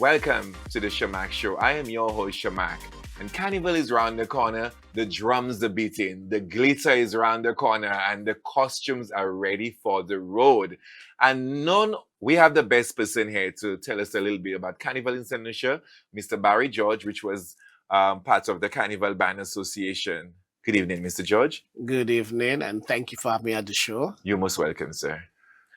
Welcome to the Sharmark Show. I am your host, Sharmark. And Carnival is round the corner, the drums are beating, the glitter is round the corner, and the costumes are ready for the road. And we have the best person here to tell us a little bit about Carnival in Saint Lucia, Mr. Barry George, which was part of the Carnival Band Association. Good evening, Mr. George. Good evening, and thank you for having me at the show. You're most welcome, sir.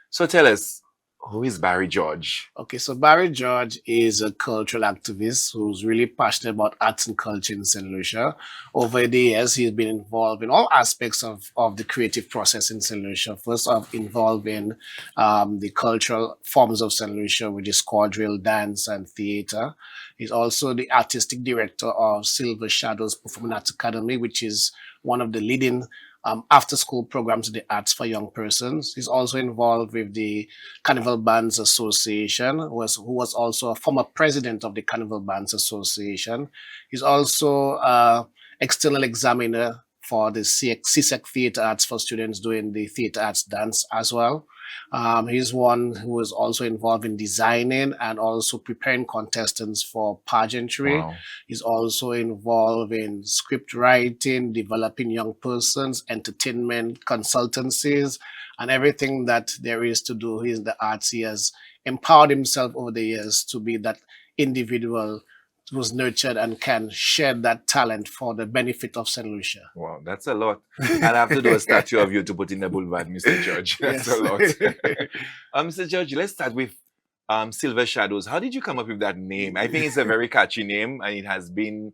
So tell us, who is Barry George? Okay, so Barry George is a cultural activist who's really passionate about arts and culture in St. Lucia. Over the years, he's been involved in all aspects of the creative process in St. Lucia. First off, involved in the cultural forms of St. Lucia, which is quadrille, dance, and theater. He's also the artistic director of Silver Shadows Performing Arts Academy, which is one of the leading after-school programs in the arts for young persons. He's also involved with the Carnival Bands Association, who was also a former president of the Carnival Bands Association. He's also external examiner for the CSEC Theatre Arts for students doing the theatre arts dance as well. He's one who is also involved in designing and also preparing contestants for pageantry. Wow. He's also involved in script writing, developing young persons, entertainment consultancies, and everything that there is to do in the arts. He has empowered himself over the years to be that individual who's nurtured and can share that talent for the benefit of St. Lucia. Wow, that's a lot. I'll have to do a statue of you to put in the boulevard, Mr. George. That's a lot. Mr. George, let's start with Silver Shadows. How did you come up with that name? I think it's a very catchy name, and it has been,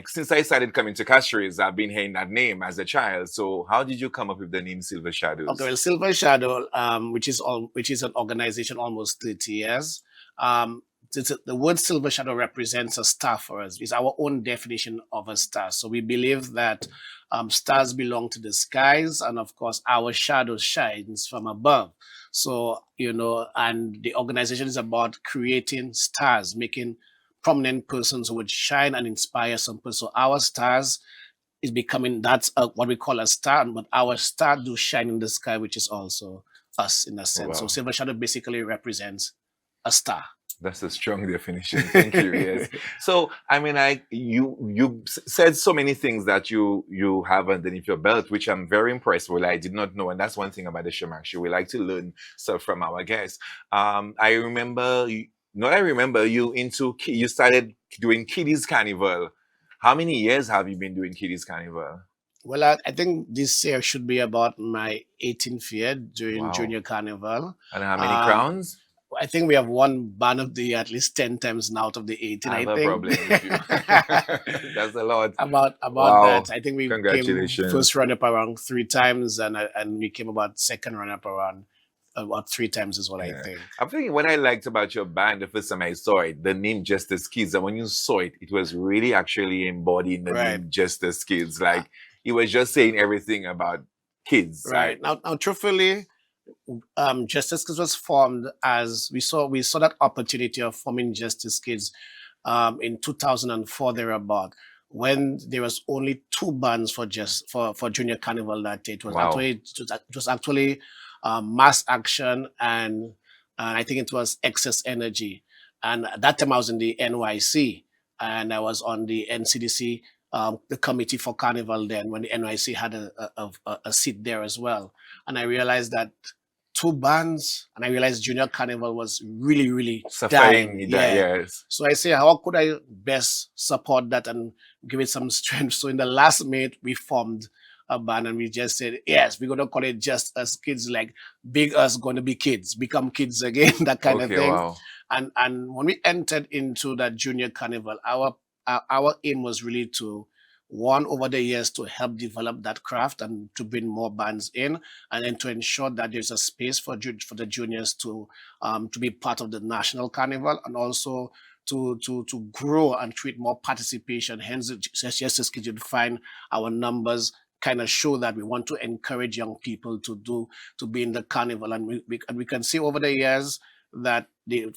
since I started coming to Castries, I've been hearing that name as a child. So how did you come up with the name Silver Shadows? Okay, well, Silver Shadow, which is an organization almost 30 years. The word Silver Shadow represents a star for us. It's our own definition of a star. So we believe that stars belong to the skies, and of course, our shadow shines from above. So, and the organization is about creating stars, making prominent persons who would shine and inspire some person. So our stars is becoming, what we call a star, but our star do shine in the sky, which is also us in a sense. Wow. So Silver Shadow basically represents a star. That's a strong definition. Thank you. Yes. So, you said so many things that you have underneath your belt, which I'm very impressed with. I did not know, and that's one thing about the Sharmark Show. We like to learn stuff from our guests. I remember, you started doing Kiddies Carnival. How many years have you been doing Kiddies Carnival? Well, I think this year should be about my 18th year doing Wow. Junior Carnival. And how many crowns? I think we have won Band of the Year at least 10 times now out of the 18, I have I a think. problem with you. That's a lot. About Wow. that. I think we came Congratulations. first runner-up around 3 times, and we came about second runner-up around about 3 times is what I think. I'm thinking what I liked about your band the first time I saw it, the name Justice Kids, and when you saw it, it was really actually embodying the Right. name Justice Kids. Like it was just saying everything about kids. Right. Now, truthfully, Justice Kids was formed as we saw that opportunity of forming Justice Kids in 2004 thereabout, when there was only 2 bands for Junior Carnival that day. It was Wow. actually Mass Action and I think it was Excess Energy. And at that time I was in the NYC and I was on the NCDC, the committee for Carnival then, when the NYC had a seat there as well. And I realized that 2 bands, and I realized Junior Carnival was really, really Suffering. dying. Yes. So I say, how could I best support that and give it some strength? So in the last minute, we formed a band and we just said, yes, we're going to call it Just Us Kids, like big us going to be kids, become kids again, that kind of thing. Wow. And when we entered into that Junior Carnival, our aim was really to, one, over the years, to help develop that craft and to bring more bands in, and then to ensure that there's a space for the juniors to be part of the national carnival, and also to grow and create more participation. Hence, just as kids, you'd find our numbers kind of show that we want to encourage young people to be in the carnival, and we can see over the years that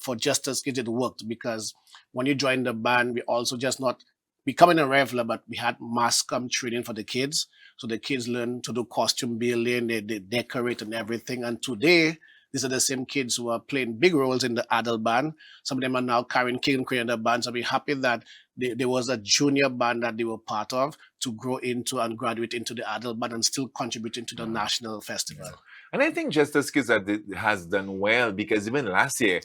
for Justice Kids it worked, because when you join the band, we also just not becoming a regular, but we had mass come training for the kids. So the kids learn to do costume building, they decorate and everything. And today these are the same kids who are playing big roles in the adult band. Some of them are now carrying king queen in the band. So we're happy that there was a junior band that they were part of to grow into and graduate into the adult band and still contributing to the national festival. And I think Justice Kids has done well, because even last year,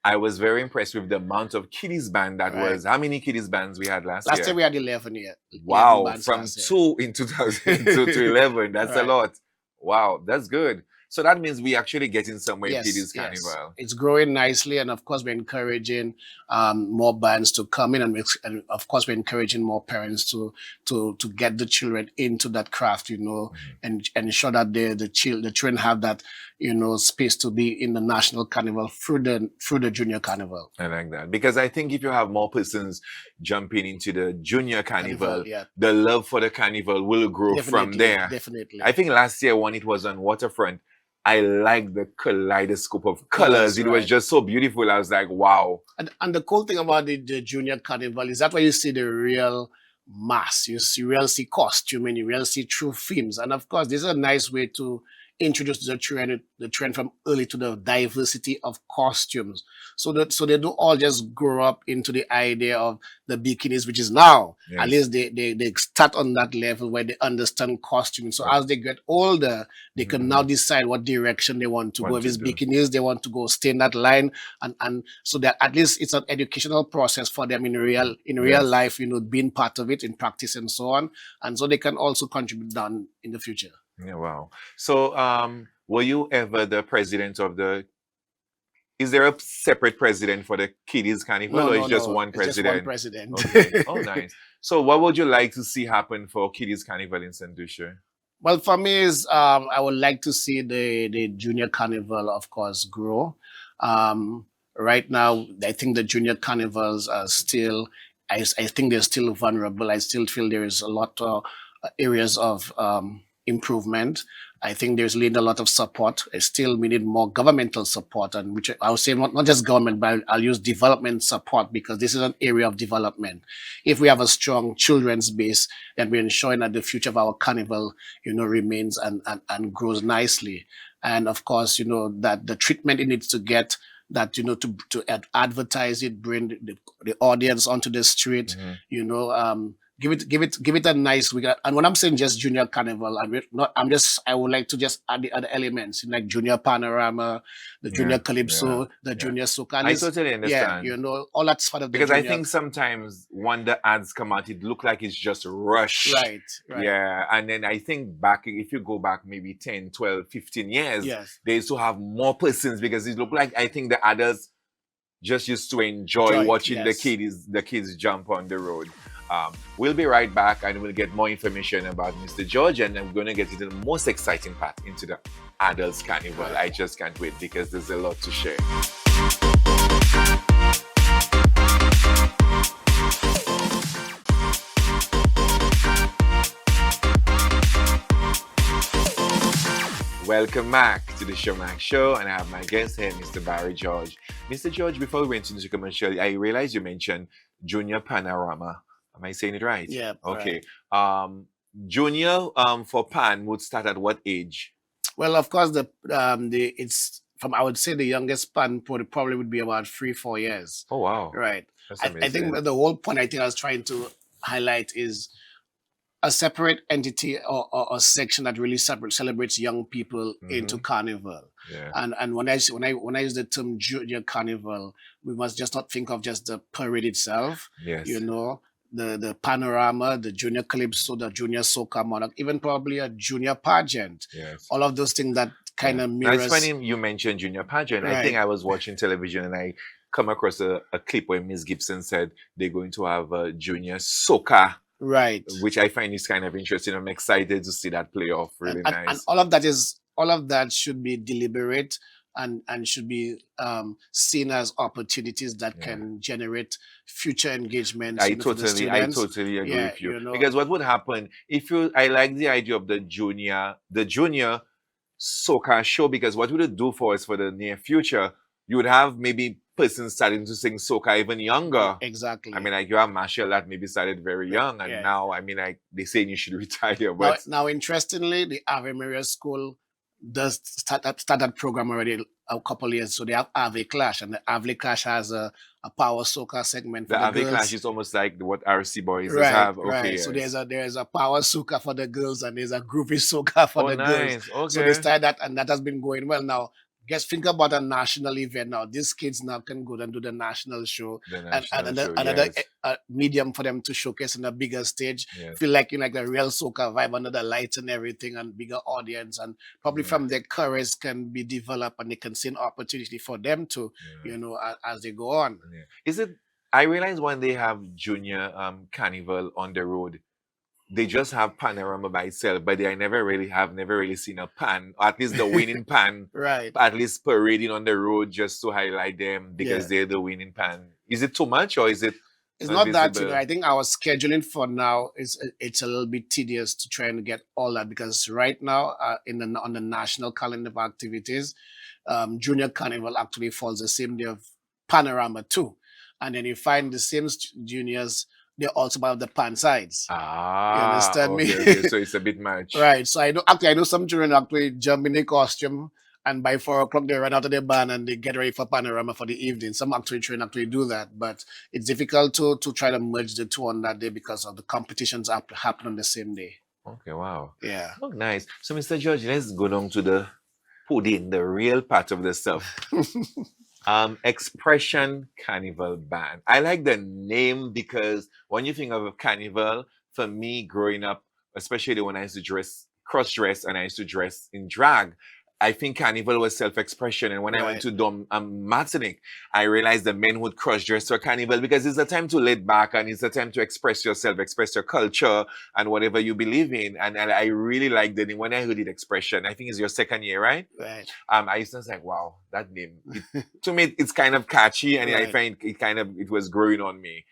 I was very impressed with the amount of kiddies band that was. How many kiddies bands we had last year? Last year we had 11 here. Wow, from 2 in 2000 to 11. That's a lot. Wow, that's good. So that means we actually getting somewhere in Kiddies Carnival. It's growing nicely, and of course we're encouraging more bands to come in, and of course we're encouraging more parents to get the children into that craft, and ensure that the children have that, space to be in the national carnival through the junior carnival. I like that, because I think if you have more persons jumping into the junior carnival, the love for the carnival will grow from there. Definitely. I think last year when it was on Waterfront, I like the kaleidoscope of colors. It was just so beautiful. I was like, wow. And the cool thing about the junior carnival is that where you see the real mass, you see costume, and you really see true themes. And of course, this is a nice way to introduce the trend from early to the diversity of costumes. So they do all just grow up into the idea of the bikinis, which is now, at least they start on that level where they understand costume. So as they get older, they can now decide what direction they want to go. If it's bikinis, they want to go stay in that line. And so that at least it's an educational process for them in real life, being part of it in practice and so on. And so they can also contribute down in the future. Yeah, wow. So, were you ever the president of is there a separate president for the Kiddies Carnival, or is just one president? Just one president. Okay. Oh, nice. So, what would you like to see happen for Kiddies Carnival in Saint Lucia? Well, for me, I would like to see the junior carnival, of course, grow. Right now, I think the junior carnivals are still, I think they're still vulnerable. I still feel there is a lot of areas of improvement. I think there's really a lot of support. We need more governmental support, and which I would say not just government, but I'll use development support, because this is an area of development. If we have a strong children's base, then we're ensuring that the future of our carnival, remains and grows nicely. And of course, that the treatment it needs to get, that to advertise it, bring the audience onto the street, give it a nice week. And when I'm saying just junior carnival, I would like to just add the other elements, like junior panorama, the junior calypso, the junior soca. I totally understand. Yeah, all that's part of the because I think sometimes when the ads come out, it look like it's just rushed. Right. Yeah. And then I think if you go back maybe 10, 12, 15 years, they used to have more persons, because it looked like, I think the adults just used to enjoy watching the kids jump on the road. We'll be right back, and we'll get more information about Mr. George, and then we're going to get into the most exciting part, into the Adults Carnival. I just can't wait, because there's a lot to share. Welcome back to the Sharmark Show, and I have my guest here, Mr. Barry George. Mr. George, before we went into the commercial, I realized you mentioned Junior Panorama. Am I saying it right? Yeah. Okay. Right. Junior for Pan would start at what age? Well, of course, it's from, I would say the youngest Pan probably would be about 3-4 years. Oh wow! Right. I think the whole point I was trying to highlight is a separate entity or a section that really celebrates young people into Carnival. Yeah. And when I use the term junior Carnival, we must just not think of just the parade itself. Yes. The panorama, the junior calypso, the junior soca monarch, even probably a junior pageant. Yes. All of those things that kind of mirrors. That's funny you mentioned junior pageant. Right. I think I was watching television and I come across a clip where Miss Gibson said they're going to have a junior soca. Right. Which I find is kind of interesting. I'm excited to see that play off. Really nice. And all of that should be deliberate and should be seen as opportunities that can generate future engagements. I totally agree with you. Because what would happen I like the idea of the junior soca show, because what would it do for us for the near future? You would have maybe persons starting to sing soca even younger. Exactly. I mean, like you have Marshall that maybe started very young, and now, I mean, like they say you should retire. But now interestingly, the Ave Maria School does start that program already a couple of years. So they have Ave Clash, and the Ave Clash has a power soca segment for The the Ave Clash girls. is almost like what RC Boys does Right, have. Okay, right. So yes. there's a power soca for the girls and there's a groupie soca for Oh, the girls. nice. So they Okay. started that and that has been going well now. Guess think about a national event now. These kids now can go and do the national show The and national show, another yes. medium for them to showcase on a bigger stage. Yes. Feel like you know, like the real soca vibe under the lights and everything and bigger audience and probably Yeah. from their careers can be developed and they can see an opportunity for them to Yeah. you know as they go on. Yeah. Is it? I realize when they have junior carnival on the road, they just have panorama by itself, but I never really seen a pan, or at least the winning pan, Right. at least parading on the road just to highlight them because Yeah. they're the winning pan. Is it too much or is it It's not not that, you know, visible? I think our scheduling for now is it's a little bit tedious to try and get all that because right now in the on the national calendar of activities, Junior Carnival actually falls the same day of Panorama too, and then you find the same juniors they also have the pan sides. You Ah, understand me? okay, okay. So it's a bit much. Right. So I know some children actually jump in the costume and by 4 o'clock they run out of their band and they get ready for panorama for the evening. Some actually train actually do that, but it's difficult to try to merge the two on that day because of the competitions happen on the same day. Okay, wow. Yeah. Oh, nice. So, Mr. George, let's go down to the pudding, the real part of the stuff. Expression Carnival Band. I like the name because when you think of a carnival, for me growing up, especially when I used to cross dress, and I used to dress in drag, I think carnival was self-expression. And when I went Right. to Martinique, I realized the men would cross dress to a carnival because it's a time to let back and it's a time to express yourself, express your culture and whatever you believe in. And I really liked it. And when I heard it, expression, I think it's your second year, right? Right. I used to was like, wow, that name. To me, it's kind of catchy, and I Right. find it was growing on me.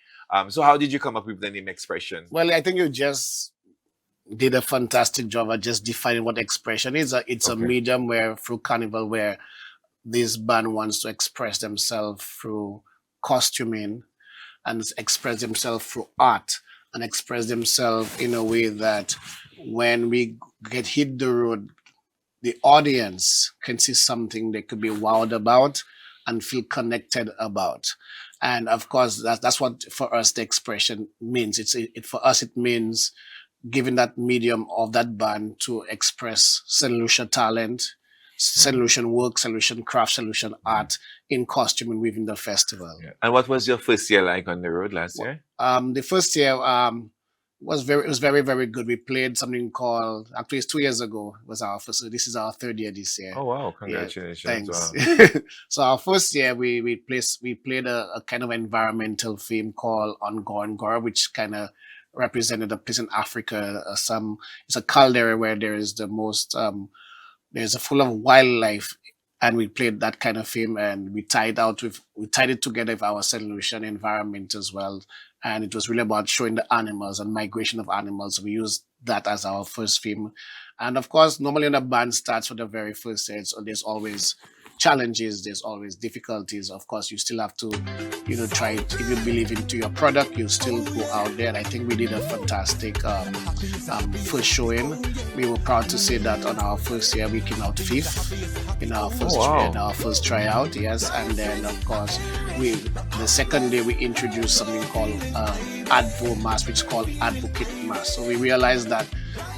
So how did you come up with the name Expression? Well, I think you just did a fantastic job at just defining what expression is. It's a Okay. medium where through carnival where this band wants to express themselves through costuming and express themselves through art and express themselves in a way that when we get hit the road, the audience can see something they could be wowed about and feel connected about. And of course, that's what for us the expression means. For us it means giving that medium of that band to express Saint Lucia talent, Saint Lucian work, Saint Lucian craft, Saint Lucian art in costume and within the festival. Yeah. And what was your first year like on the road last year? The first year was very very good. We played something called actually it's 2 years ago was our first. So this is our third year this year. Oh wow! Yeah, Congratulations! thanks. Wow. So our first year we played a kind of environmental theme called On Ngora, which kind of represented a place in Africa. It's a caldera where there is the most there's a full of wildlife, and we played that kind of theme, and we tied it together with our Saint Lucian environment as well, and it was really about showing the animals and migration of animals. We used that as our first theme, and of course, normally when a band starts for the very first set, so there's always challenges, there's always difficulties. Of course, you still have to, try it. If you believe into your product, you still go out there. And I think we did a fantastic first showing. We were proud to say that on our first year, we came out fifth in our first tryout. Yes, and then of course, the second day we introduced something called Advo Mass, which is called Advocate Mass. So we realized that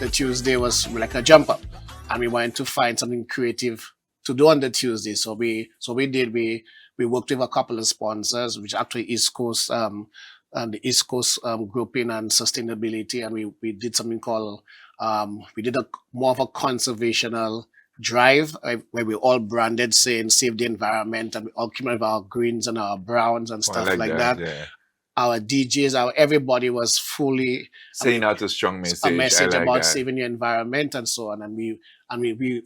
the Tuesday was like a jump up, and we wanted to find something creative to do on the Tuesday. So we worked with a couple of sponsors, which actually East Coast and the East Coast grouping and sustainability, and we did something called we did a more of a conservational drive where we all branded saying save the environment, and we all came out with our greens and our browns and stuff like that. Yeah. Our DJs, everybody was fully saying out a strong message. A message like about that. saving the environment and so on. And we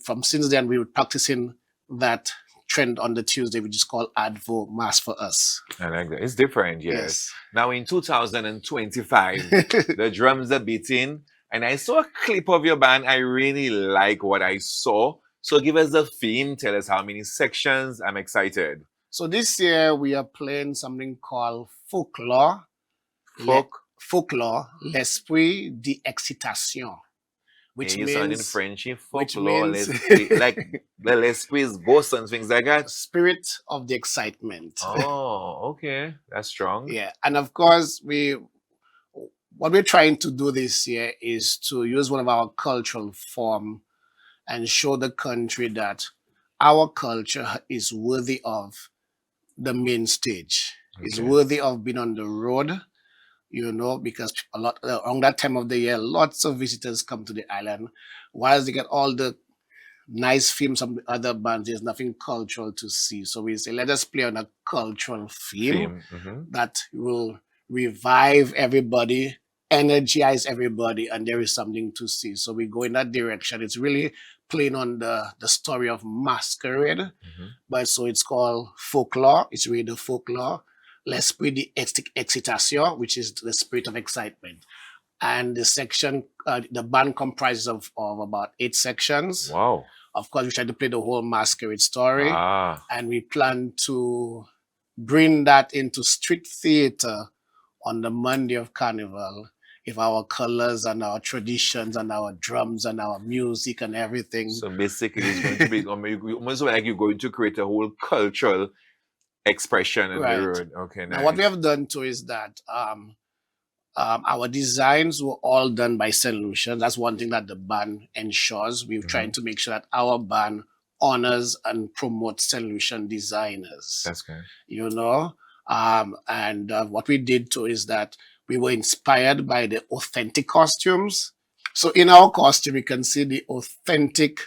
from since then we were practicing that trend on the Tuesday, which is called Advo Mass for us. I like that. It's different, yes. Now in 2025, the drums are beating, and I saw a clip of your band. I really like what I saw. So give us the theme. Tell us how many sections. I'm excited. So this year we are playing something called Folklore, L'Esprit d'Excitation, Yeah, which you sounding means Frenchy which folklore, means let's squeeze ghosts and things like that. spirit of the excitement. Oh, okay. That's strong. Yeah, and of course, what we're trying to do this year is to use one of our cultural form and show the country that our culture is worthy of the main stage, is Okay. worthy of being on the road. Because a lot around that time of the year, lots of visitors come to the island. Whilst they get all the nice films from the other bands, there's nothing cultural to see. So we say, let us play on a cultural theme Theme. Mm-hmm. that will revive everybody, energize everybody, and there is something to see. So we go in that direction. It's really playing on the story of masquerade, Mm-hmm. but so it's called folklore. It's really the folklore. L'esprit d'excitation, which is the spirit of excitement. And the band comprises of about 8 sections. Wow. Of course, we try to play the whole masquerade story, Ah. and we plan to bring that into street theater on the Monday of Carnival, if our colors and our traditions and our drums and our music and everything. So basically, it's going to be almost like you're going to create a whole cultural expression on the Right. road. Okay, Now, what we nice. have done too is that our designs were all done by Saint Lucian. That's one thing that the band ensures. We're trying to make sure that our band honors and promotes Saint Lucian designers. That's good. And what we did too is that we were inspired by the authentic costumes. So in our costume, you can see the authentic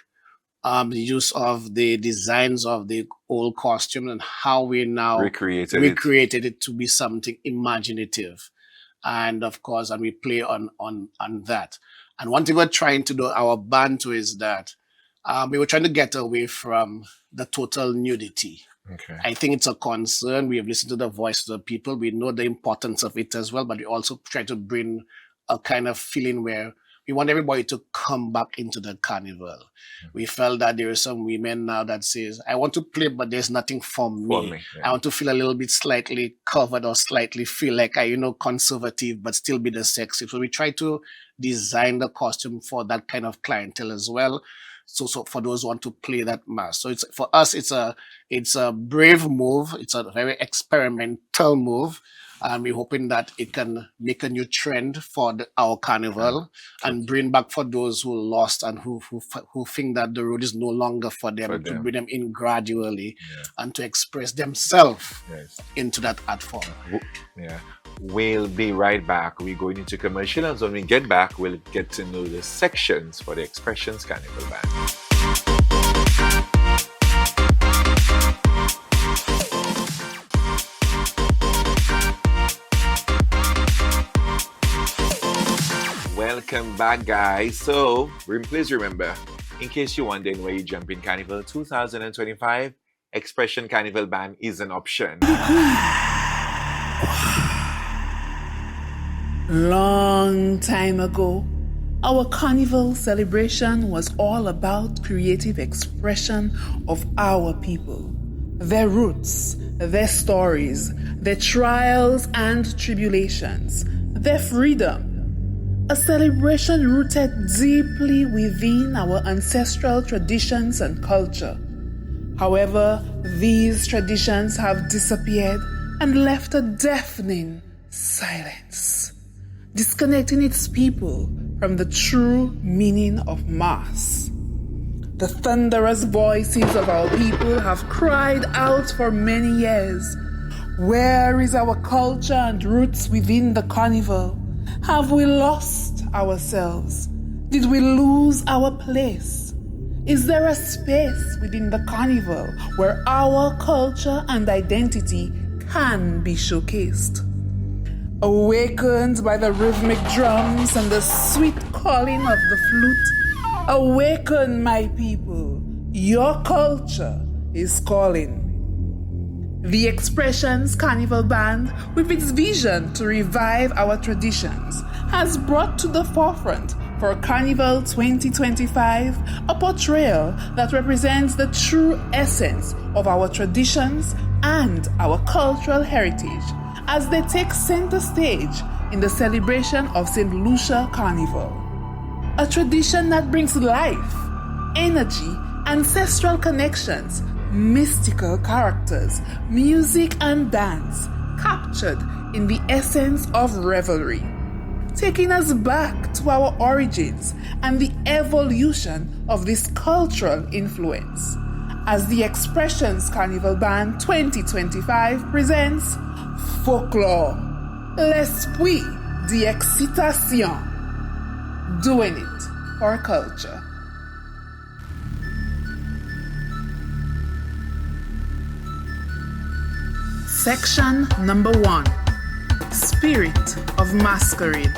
use of the designs of the old costume and how we now Recreated it to be something imaginative. And of course, and we play on that. And one thing we're trying to do, our band too, is that we were trying to get away from the total nudity. Okay. I think it's a concern. We have listened to the voice of the people. We know the importance of it as well, but we also try to bring a kind of feeling where we want everybody to come back into the carnival. We felt that there are some women now that says, I want to play, but there's nothing for me. Yeah. I want to feel a little bit slightly covered or slightly feel like conservative, but still be the sexy. So we try to design the costume for that kind of clientele as well. So for those who want to play that mass. So for us, it's a brave move. It's a very experimental move. And we're hoping that it can make a new trend for our carnival and bring back for those who lost and who think that the road is no longer for them, to bring them in gradually and to express themselves into that art form. Yeah. We'll be right back. We're going into commercial, and when we get back, we'll get to know the sections for the Xpressionz Carnival Band. Welcome back, guys. So, please remember, in case you're wondering where you jump in Carnival 2025, Xpressionz Carnival Band is an option. Long time ago, our carnival celebration was all about creative expression of our people, their roots, their stories, their trials and tribulations, their freedom. A celebration rooted deeply within our ancestral traditions and culture. However, these traditions have disappeared and left a deafening silence, disconnecting its people from the true meaning of mass. The thunderous voices of our people have cried out for many years. Where is our culture and roots within the carnival? Have we lost ourselves? Did we lose our place? Is there a space within the carnival where our culture and identity can be showcased? Awakened by the rhythmic drums and the sweet calling of the flute, awaken, my people. Your culture is calling. The Xpressionz Carnival Band, with its vision to revive our traditions, has brought to the forefront for Carnival 2025 a portrayal that represents the true essence of our traditions and our cultural heritage as they take center stage in the celebration of Saint Lucia Carnival. a tradition that brings life, energy, ancestral connections, mystical characters, music and dance, captured in the essence of revelry, taking us back to our origins and the evolution of this cultural influence. As the Xpressionz Carnival Band 2025 presents Folklore, l'esprit d'excitation, doing it for culture. Section number 1. Spirit of Masquerade.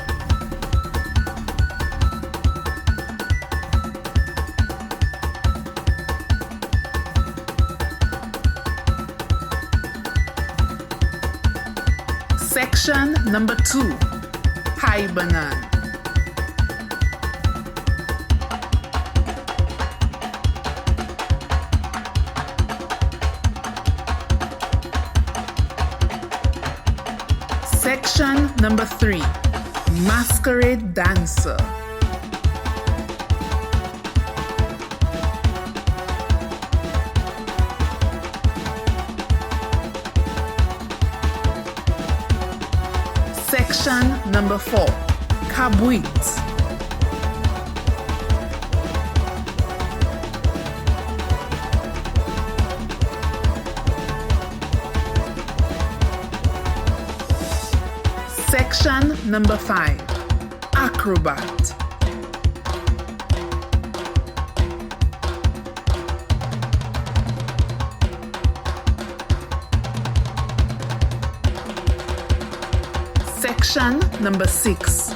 Section number 2. Hibernan. Section number 3. Masquerade Dancer. Section number 4. Kabwit. Section number 5. Acrobat. Section number 6.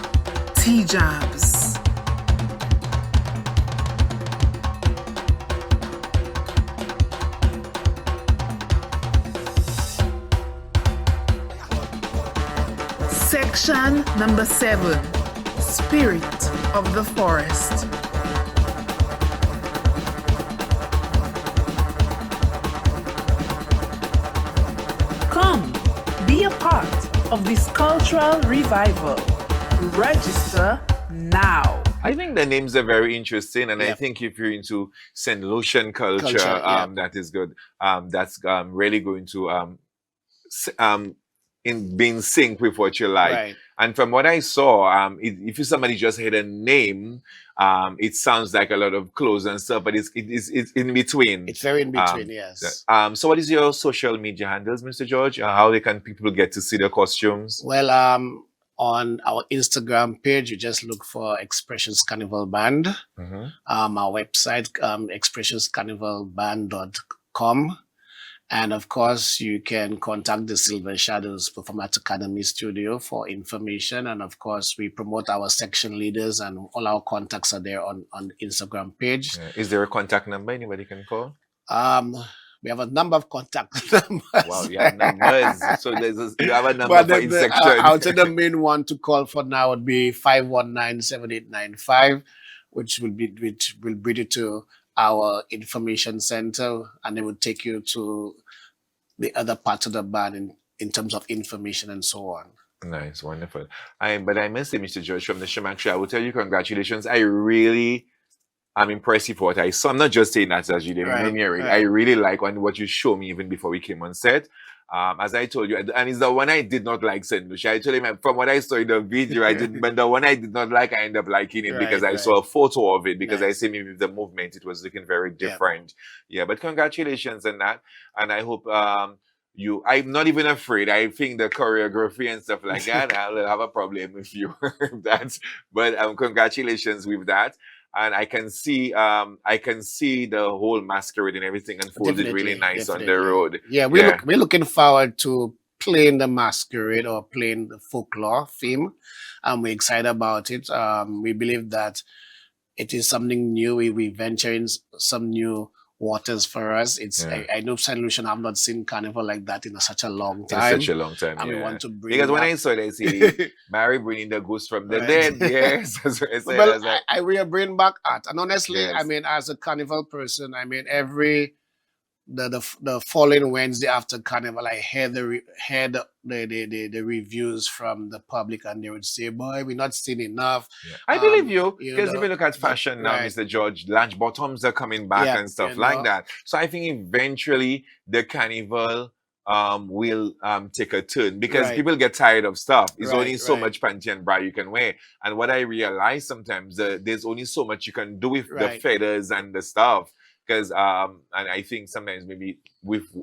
T-jabs. Section number 7. Spirit of the Forest. Come, be a part of this cultural revival. Register now. I think the names are very interesting, and I think if you're into Saint Lucian culture, that is good. That's really going to be in sync with what you like. Right. And from what I saw, if you somebody just had a name, it sounds like a lot of clothes and stuff, but it's in between. It's very in between, yes. So what is your social media handles, Mr. George? How they can people get to see the costumes? Well, on our Instagram page, you just look for Xpressionz Carnival Band. Our website, xpressionzcarnivalband.com. And of course, you can contact the Silver Shadows Performance Academy studio for information. And of course, we promote our section leaders, and all our contacts are there on the Instagram page. Yeah. Is there a contact number anybody can call? We have a number of contact numbers. Wow, you have numbers. So you have a number for each section. I would say the main one to call for now would be 519-7895, which will bring you to our information center, and they will take you to the other parts of the band in terms of information and so on. Nice, wonderful. But I must say, Mr. George, from the Sharmark show, I will tell you congratulations. I'm impressed with what I saw. I'm not just saying that as you did. Right. I really like what you showed me even before we came on set. As I told you, and it's the one I did not like, Saint Lucia. I told him from what I saw in the video, I didn't, but the one I did not like, I ended up liking it because I saw a photo of it, because I see maybe the movement, it was looking very different. Yeah, but congratulations on that. And I hope I'm not even afraid. I think the choreography and stuff like that, I'll have a problem with you. But congratulations with that. And I can see the whole masquerade and everything unfolded really nice on the road. Yeah, we're looking forward to playing the masquerade or playing the folklore theme. We're excited about it. We believe that it is something new. We venture in some new waters for us. I know Saint Lucian have not seen carnival like that in such a long time. In such a long time, and we want to bring because when I saw it, I see Barry bringing the ghost from the dead. Yes, we are bringing back art, and honestly, I mean, as a carnival person, I mean, every the following Wednesday after Carnival, I heard the reviews from the public, and they would say, "Boy, we're not seeing enough." Yeah. I believe you, You because if you know, look at the, fashion now, right? Mr. George, lunch bottoms are coming back Yeah, and stuff like that. So I think eventually the carnival will take a turn because right, people get tired of stuff. It's right, only so right, much panty and bra you can wear. And what I realize sometimes, there's only so much you can do with the right, feathers and the stuff. Because and I think sometimes maybe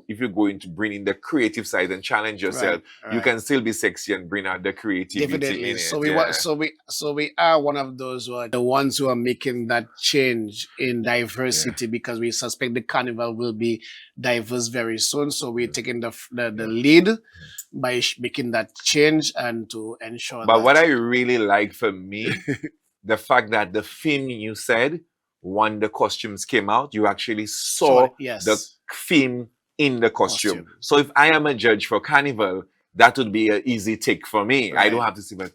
if you're going to bring in the creative side and challenge yourself, right, you right. can still be sexy and bring out the creativity Definitely. in So it. we Yeah. we are one of those who are the ones who are making that change in Yeah. diversity, because we suspect the carnival will be diverse very soon. So we're taking the Yeah. lead by making that change and to ensure But what that I really like for me, the fact that the film you said, when the costumes came out, you actually so saw the yes, film in the costume. costume. So if I am a judge for Carnival, that would be an easy take for me. I don't Right, have to see, but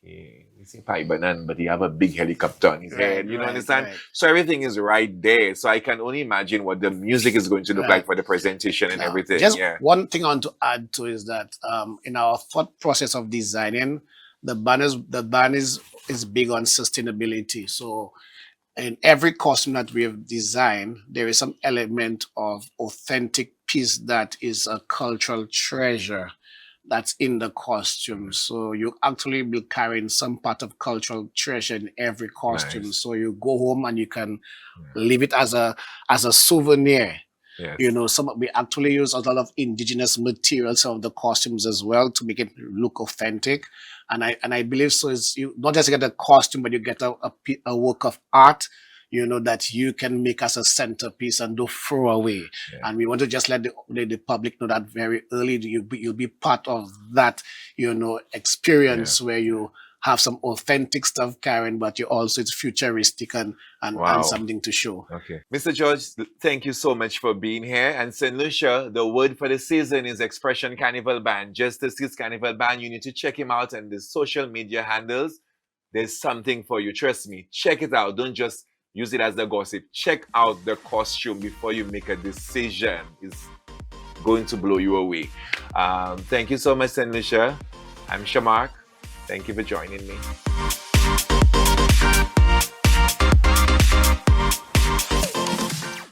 okay, you see Pai Banan, but he have a big helicopter on his head. right, You know, right, understand? right. So everything is right there. So I can only imagine what the music is going to look like Right. for the presentation and Now, everything. just Yeah. one thing I want to add to is that in our thought process of designing the band is big on sustainability. So in every costume that we have designed, there is some element of authentic piece that is a cultural treasure that's in the costume. So you actually be carrying some part of cultural treasure in every costume. Nice. So you go home and you can Yeah. leave it as a souvenir. Yes. You know, we actually use a lot of indigenous materials of the costumes as well to make it look authentic. And I believe so is you not just get a costume, but you get a work of art, you know, that you can make as a centerpiece and do throw away. Yeah. And we want to just let the public know that very early. You'll be part of that, you know, experience where you have some authentic stuff carrying, but you also it's futuristic and Wow. something to show. Okay. Mr. George, thank you so much for being here. And Saint Lucia, the word for the season is Xpressionz Carnival Band. Just this Carnival Band, you need to check him out and the social media handles. There's something for you. Trust me. Check it out. Don't just use it as the gossip. Check out the costume before you make a decision. It's going to blow you away. Thank you so much, Saint Lucia. I'm Sharmark. Thank you for joining me.